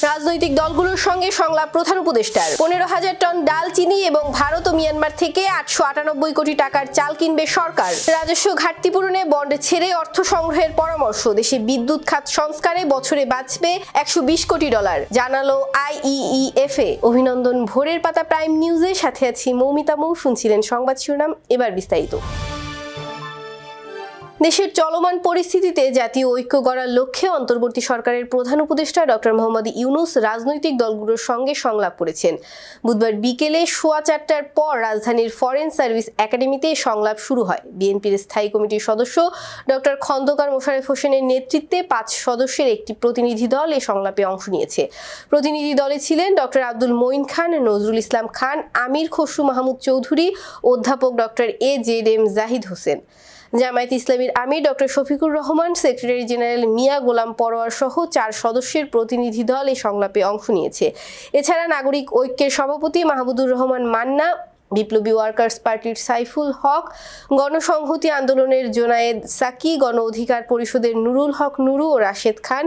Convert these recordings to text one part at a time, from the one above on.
রাজনৈতিক দলগুলোর সঙ্গে সংলাপ প্রধান উপদেষ্টার। 15,000 টন ডাল, চিনি এবং ভারত ও মিয়ানমার থেকে 898 কোটি টাকার চাল কিনবে সরকার। রাজস্ব ঘাটতি পূরণে বন্ড ছেড়ে অর্থ সংগ্রহের পরামর্শ। দেশে বিদ্যুৎ খাত সংস্কারে বছরে বাঁচবে $120 কোটি, জানালো IEEFA। অভিনন্দন। ভোরের পাতা প্রাইম নিউজের সাথে আছি মৌমিতা মৌ। শুনছিলেন সংবাদ শিরোনাম, এবার বিস্তারিত। দেশের চলমান পরিস্থিতিতে জাতীয় ঐক্য গড়ার লক্ষ্যে অন্তর্বর্তী সরকারের প্রধান উপদেষ্টা ডক্টর মোহাম্মদ ইউনূস রাজনৈতিক দলগুলোর সঙ্গে সংলাপ করেছেন। বুধবার বিকেলে 4:15টার পর রাজধানীর ফরেন সার্ভিস একাডেমিতে সংলাপ শুরু হয়। বিএনপির স্থায়ী কমিটির সদস্য ডক্টর খন্দকার মোশাররফ হোসেনের নেতৃত্বে 5 সদস্যের একটি প্রতিনিধি দল এই সংলাপে অংশ নিয়েছে। প্রতিনিধি দলে ছিলেন ডক্টর আব্দুল মঈন খান, নজরুল ইসলাম খান, আমির খসরু মাহমুদ চৌধুরী, অধ্যাপক ডক্টর AJM জাহিদ হোসেন। জামায়াত ইসলামীর আমির Doctor Shafiqur Rahman, secretary general Mia Golam Parwar সহ 4 সদস্যের প্রতিনিধি দল এই সংলাপে অংশ নিয়েছে। এছাড়া নাগরিক ঐক্যের সভাপতি মাহমুদুর রহমান মান্না, বিপ্লবী ওয়ার্কার্স পার্টির সাইফুল হক, গণসংহতি আন্দোলনের জোনায়েদ সাকি, গণ অধিকার পরিষদের নুরুল হক নুরু ও রাশেদ খান,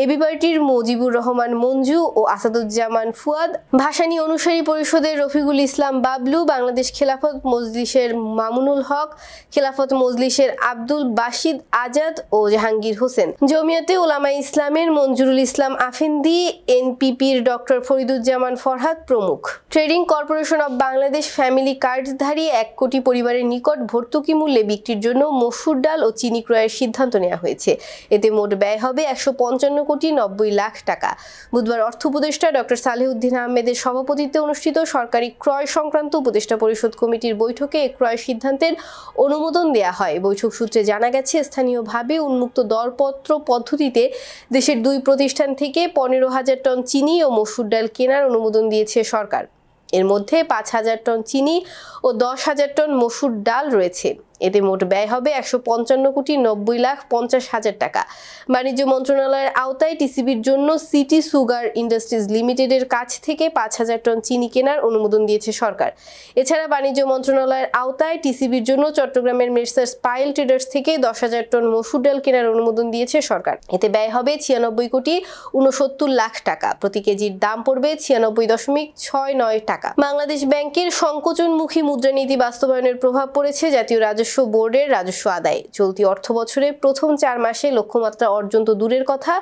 এবি পার্টির মুজিবুর রহমান মঞ্জু ও আসাদুজ্জামান ফুয়াদ, ভাসানী অনুসারী পরিষদের রফিকুল ইসলাম বাবলু, বাংলাদেশ খেলাফত মজলিসের মামুনুল হক, খেলাফত মজলিসের আব্দুল বাসিদ আজাদ ও জাহাঙ্গীর হোসেন, জমিয়তে উলামায়ে ইসলামের মঞ্জুরুল ইসলাম আফেন্দি, এনপিপির ডক্টর ফরিদুজ্জামান ফরহাদ প্রমুখ। Trading Corporation of Bangladesh family কার্ডধারী 1 কোটি পরিবারের নিকট ভর্তুকি মূল্যে বিক্রির জন্য মসুর ডাল ও চিনি ক্রয়ের সিদ্ধান্ত নেওয়া হয়েছে। এতে মোট ব্যয় হবে 155 কোটি 90 লাখ টাকা। বুধবার অর্থ উপদেষ্টা ডক্টর সালেহউদ্দিন আহমেদের সভাপতিত্বে অনুষ্ঠিত সরকারি ক্রয় সংক্রান্ত উপদেষ্টা পরিষদ কমিটির বৈঠকে এই ক্রয় সিদ্ধান্তের অনুমোদন দেওয়া হয়। বৈঠক সূত্রে জানা গেছে, স্থানীয়ভাবে উন্মুক্ত দরপত্র পদ্ধতিতে দেশের 2 প্রতিষ্ঠান থেকে 15,000 টন চিনি ও মসুর ডাল কেনার অনুমোদন দিয়েছে সরকার। এর মধ্যে 5,000 টন চিনি ও 10,000 টন মসুর ডাল রয়েছে। এতে মোট ব্যয় হবে 155 কোটি 90 লাখ 50 হাজার টাকা। বাণিজ্য মন্ত্রণালয়ের আওতায় টিসিবির জন্য সিটি সুগার ইন্ডাস্ট্রিজ লিমিটেডের কাছ থেকে 5,000 টন চিনি কেনার অনুমোদন দিয়েছে সরকার। এছাড়া বাণিজ্য মন্ত্রণালয়ের আওতায় টিসিবির জন্য চট্টগ্রামের মেসার্স পাইল ট্রেডার্স থেকে 10,000 টন মসুর ডাল কেনার অনুমোদন দিয়েছে সরকার। এতে ব্যয় হবে 96 কোটি 69 লাখ টাকা। প্রতি কেজির দাম পড়বে 96.69 টাকা। বাংলাদেশ ব্যাংকের সংকোচনমুখী মুদ্রানীতি বাস্তবায়নের প্রভাব পড়েছে জাতীয় রাজস্ব বোর্ডের রাজস্ব আদায়। চলতি অর্থ বছরে প্রথম 4 মাসে লক্ষ্যমাত্রা অর্জন তো দূরের কথা,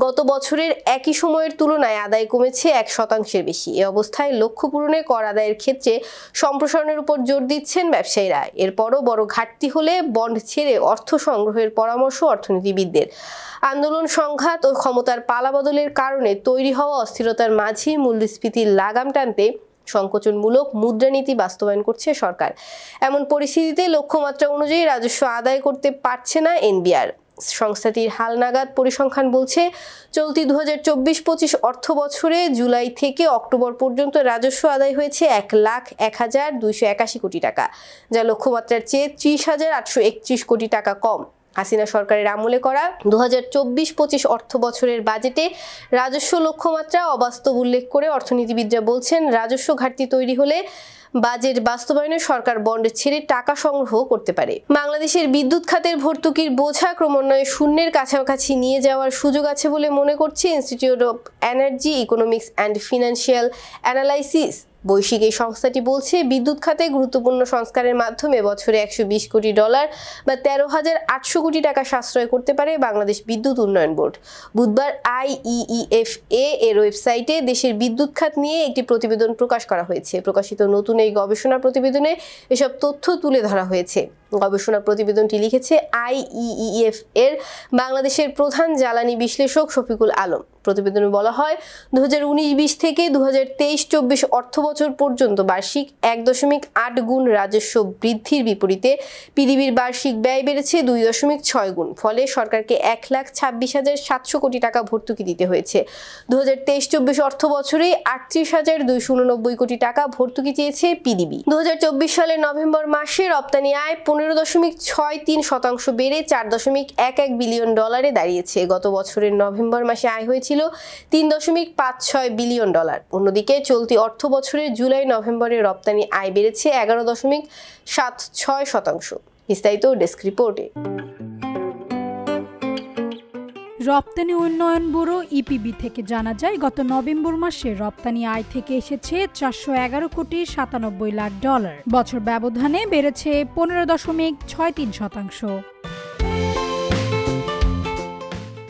গত বছরের একই সময়ের তুলনায় আদায় কমেছে 1% বেশি। এ অবস্থায় লক্ষ্য পূরণে কর আদায়ের ক্ষেত্রে সম্প্রসারণের উপর জোর দিচ্ছেন ব্যবসায়ীরা। এরপরও বড় ঘাটতি হলে বন্ড ছেড়ে অর্থ সংগ্রহের পরামর্শ অর্থনীতিবিদদের। আন্দোলন, সংঘাত ও ক্ষমতার পালাবদলের কারণে তৈরি হওয়া অস্থিরতার মাঝেই মূল্যস্ফীতির লাগাম টানতে সংকোচনমূলক মুদ্রানীতি বাস্তবায়ন করছে সরকার। এমন পরিস্থিতিতে লক্ষ্যমাত্রা অনুযায়ী রাজস্ব আদায় করতে পারছে না এনবিআর। সংস্থাটির হালনাগাদ পরিসংখ্যান বলছে, চলতি 2024-25 অর্থ বছরে জুলাই থেকে অক্টোবর পর্যন্ত রাজস্ব আদায় হয়েছে 1,01,281 কোটি টাকা, যা লক্ষ্যমাত্রার চেয়ে 30,831 কোটি টাকা কম। হাসিনা সরকারের আমলে করা 2024-25 অর্থ বছরের বাজেটে রাজস্ব লক্ষ্যমাত্রা অবাস্তব উল্লেখ করে অর্থনীতিবিদরা বলছেন, রাজস্ব ঘাটতি তৈরি হলে বাজেট বাস্তবায়নে সরকার বন্ড ছেড়ে টাকা সংগ্রহ করতে পারে। বাংলাদেশের বিদ্যুৎ খাতের ভর্তুকির বোঝা ক্রমান্বয়ে শূন্যের কাছাকাছি নিয়ে যাওয়ার সুযোগ আছে বলে মনে করছে institute of energy economics and financial analysis. বৈশ্বিক এই সংস্থাটি বলছে, বিদ্যুৎ খাতে গুরুত্বপূর্ণ সংস্কারের মাধ্যমে বছরে $120 কোটি বা 13,800 কোটি টাকা সাশ্রয় করতে পারে বাংলাদেশ বিদ্যুৎ উন্নয়ন বোর্ড। বুধবার IEEFA এর ওয়েবসাইটে দেশের বিদ্যুৎ খাত নিয়ে একটি প্রতিবেদন প্রকাশ করা হয়েছে। প্রকাশিত নতুন এই গবেষণা প্রতিবেদনে এসব তথ্য তুলে ধরা হয়েছে। গবেষণা প্রতিবেদনটি লিখেছে IEEF এর বাংলাদেশের প্রধান জ্বালানি বিশ্লেষক শফিকুল আলম। প্রতিবেদনে বলা হয়, 2019-20 থেকে 2023-24 অর্থ বছর পর্যন্ত বার্ষিক 1.8 গুণ রাজস্ব বৃদ্ধির বিপরীতে পিডিবির বার্ষিক ব্যয় বেড়েছে 2.6 গুণ। ফলে সরকারকে 1,26,700 কোটি টাকা ভর্তুকি দিতে হয়েছে। 2023-24 অর্থ বছরে 38,289 কোটি টাকা ভর্তুকি চেয়েছে পিডিবি। 2024 সালের নভেম্বর মাসে রপ্তানি আয় 15.63% বেড়ে $4.11 বিলিয়ন দাঁড়িয়েছে। গত বছরের নভেম্বর মাসে আয় হয়েছিল $3.56 বিলিয়ন। অন্যদিকে চলতি অর্থ বছরের জুলাই নভেম্বরে রপ্তানি আয় বেড়েছে 11.76%। বিস্তারিত ডেস্ক রিপোর্টে। রপ্তানি উন্নয়ন ব্যুরো ইপিবি থেকে জানা যায়, গত নভেম্বর মাসে রপ্তানি আয় থেকে এসেছে 411 কোটি 97 লাখ ডলার। বছর ব্যবধানে বেড়েছে 15.63%।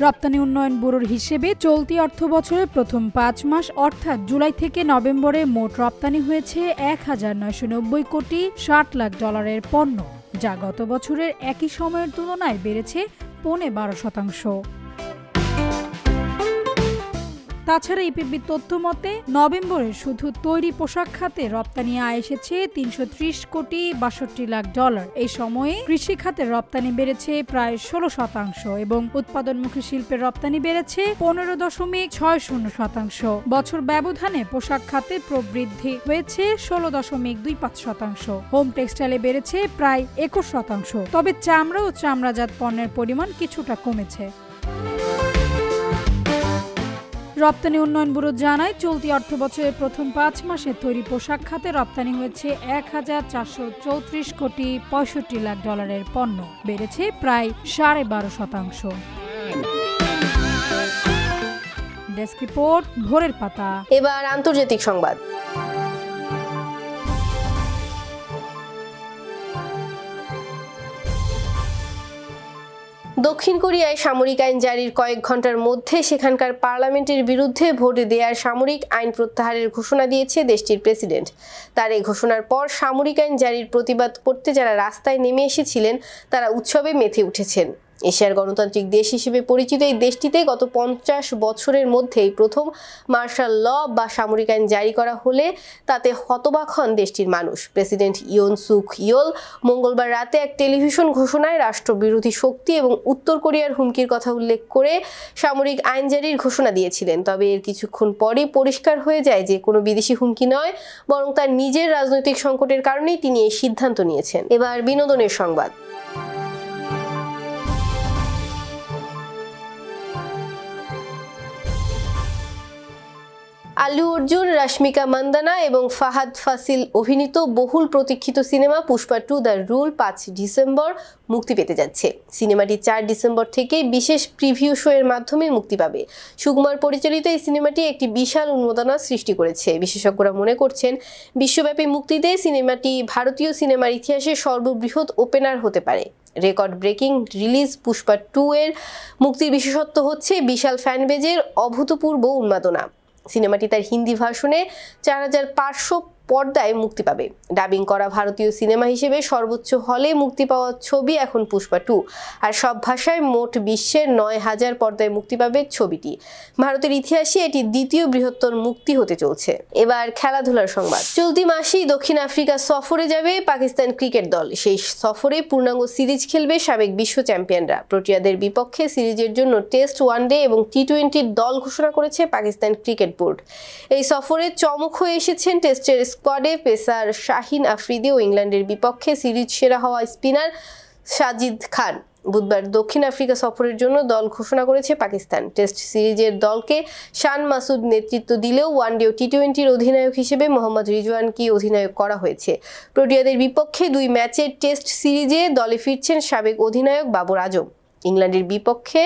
রপ্তানি উন্নয়ন ব্যুরোর হিসেবে চলতি অর্থ বছরের প্রথম 5 মাস অর্থাৎ জুলাই থেকে নভেম্বরে মোট রপ্তানি হয়েছে 1990 কোটি 60 লাখ ডলারের পণ্য, যা গত বছরের একই সময়ের তুলনায় বেড়েছে 12%। তাছাড়া ইপিবির তথ্য মতে নভেম্বরে শুধু তৈরি পোশাক খাতে রপ্তানি আয় এসেছে 330 কোটি 62 লাখ ডলার। এই সময়ে কৃষি খাতের রপ্তানি বেড়েছে প্রায় 16% এবং উৎপাদনমুখী শিল্পের রপ্তানি বেড়েছে 15.60%। বছর ব্যবধানে পোশাক খাতে প্রবৃদ্ধি হয়েছে 16.25%। হোম টেক্সটাইলে বেড়েছে প্রায় 21%। তবে চামড়া ও চামড়াজাত পণ্যের পরিমাণ কিছুটা কমেছে। রপ্তানি উন্নয়ন ব্যুরো জানায়, চলতি অর্থবছরের প্রথম 5 মাসে তৈরি পোশাক খাতে রপ্তানি হয়েছে 1434 কোটি 65 লাখ ডলারের পণ্য, বেড়েছে প্রায় 12.5%। ডেস্ক রিপোর্ট, ভোরের পাতা। এবার আন্তর্জাতিক সংবাদ। দক্ষিণ কোরিয়ায় সামরিক আইন জারির কয়েক ঘন্টার মধ্যে সেখানকার পার্লামেন্টের বিরুদ্ধে ভোট দেওয়ার সামরিক আইন প্রত্যাহারের ঘোষণা দিয়েছে দেশটির প্রেসিডেন্ট। তার এই ঘোষণার পর সামরিক আইন জারির প্রতিবাদ করতে যারা রাস্তায় নেমে এসেছিলেন তারা উৎসবে মেতে উঠেছেন। এশিয়ার গণতান্ত্রিক দেশ হিসেবে পরিচিত এই দেশটিতে গত 50 বছরের মধ্যেই প্রথম মার্শাল ল বা সামরিক আইন জারি করা হলে তাতে হতবাক হন দেশটির মানুষ। প্রেসিডেন্ট ইয়ন সুক ইয়োল মঙ্গলবার রাতে এক টেলিভিশন ঘোষণায় রাষ্ট্রবিরোধী শক্তি এবং উত্তর কোরিয়ার হুমকির কথা উল্লেখ করে সামরিক আইন জারির ঘোষণা দিয়েছিলেন। তবে এর কিছুক্ষণ পরেই পরিষ্কার হয়ে যায় যে কোনো বিদেশি হুমকি নয়, বরং তার নিজের রাজনৈতিক সংকটের কারণেই তিনি এই সিদ্ধান্ত নিয়েছেন। এবার বিনোদনের সংবাদ। আল্লু অর্জুন, রশ্মিকা মান্দানা এবং ফাহাদ ফাসিল অভিনীত বহুল প্রতীক্ষিত cinema Pushpa 2 the rule 5 December মুক্তি পেতে যাচ্ছে। সিনেমাটি 4 ডিসেম্বর থেকে বিশেষ প্রিভিউ শো এর মাধ্যমে মুক্তি পাবে। সুকুমার পরিচালিত এই সিনেমাটি একটি বিশাল উন্মাদনা সৃষ্টি করেছে। বিশেষজ্ঞরা মনে করছেন, বিশ্বব্যাপী মুক্তিতে সিনেমাটি ভারতীয় সিনেমার ইতিহাসে সর্ববৃহৎ ওপেনার হতে পারে। রেকর্ড ব্রেকিং রিলিজ পুষ্পা 2 এর মুক্তির বিশেষত্ব হচ্ছে বিশাল ফ্যানবেজের অভূতপূর্ব উন্মাদনা। সিনেমাটি তার হিন্দি ভার্সনে 4500 পর্দায় মুক্তি পাবে। ডাবিং করা ভারতীয় সিনেমা হিসেবে সর্বোচ্চ হলে মুক্তি পাওয়া ছবি এখন পুষ্পা 2, আর সব ভাষায় মোট বিশ্বের 9000 পর্দায় মুক্তি পাবে ছবিটি। ভারতের ইতিহাসে এটি দ্বিতীয় বৃহত্তর মুক্তি হতে চলছে। এবার খেলাধুলার সংবাদ। চলতি মাসেই দক্ষিণ আফ্রিকা সফরে যাবে পাকিস্তান ক্রিকেট দল। সেই সফরে পূর্ণাঙ্গ সিরিজ খেলবে সাবেক বিশ্ব চ্যাম্পিয়নরা। প্রোটিয়াদের বিপক্ষে সিরিজের জন্য টেস্ট, ওয়ানডে এবং টি20 দল ঘোষণা করেছে পাকিস্তান ক্রিকেট বোর্ড। এই সফরে চমক হয়ে এসেছেন টেস্টের স্কোয়াডে পেসার শাহিন আফ্রিদি ও ইংল্যান্ডের বিপক্ষে সিরিজ সেরা হওয়া স্পিনার সাজিদ খান। বুধবার দক্ষিণ আফ্রিকা সফরের জন্য দল ঘোষণা করেছে পাকিস্তান। টেস্ট সিরিজের দলকে শান মাসুদ নেতৃত্ব দিলেও ওয়ানডে ও টি20 অধিনায়ক হিসেবে মোহাম্মদ রিজওয়ানকে অধিনায়ক করা হয়েছে। প্রোটিয়াদের বিপক্ষে 2 ম্যাচের টেস্ট সিরিজে দলে ফিরছেন সাবেক অধিনায়ক বাবর আজম। ইংল্যান্ডের বিপক্ষে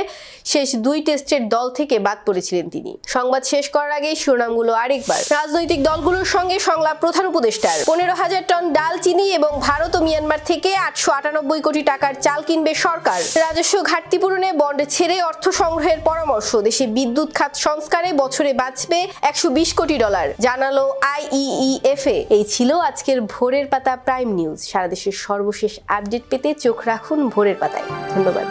শেষ 2 টেস্টের দল থেকে বাদ পড়েছিলেন তিনি। সংবাদ শেষ করার আগে শিরোনামগুলো আরেকবার। রাজনৈতিক দলগুলোর সঙ্গে সংলাপ প্রধান উপদেষ্টার। 15,000 টন ডাল, চিনি এবং ভারত ও মিয়ানমার থেকে 898 কোটি টাকার চাল কিনবে সরকার। রাজস্ব ঘাটতি পূরণে বন্ড ছেড়ে অর্থ সংগ্রহের পরামর্শ। দেশে বিদ্যুৎ খাত সংস্কারে বছরে বাঁচবে 120 কোটি ডলার, জানালো IEEFA। এই ছিল আজকের ভোরের পাতা প্রাইম নিউজ। সারা দেশের সর্বশেষ আপডেট পেতে চোখ রাখুন ভোরের পাতায়। ধন্যবাদ।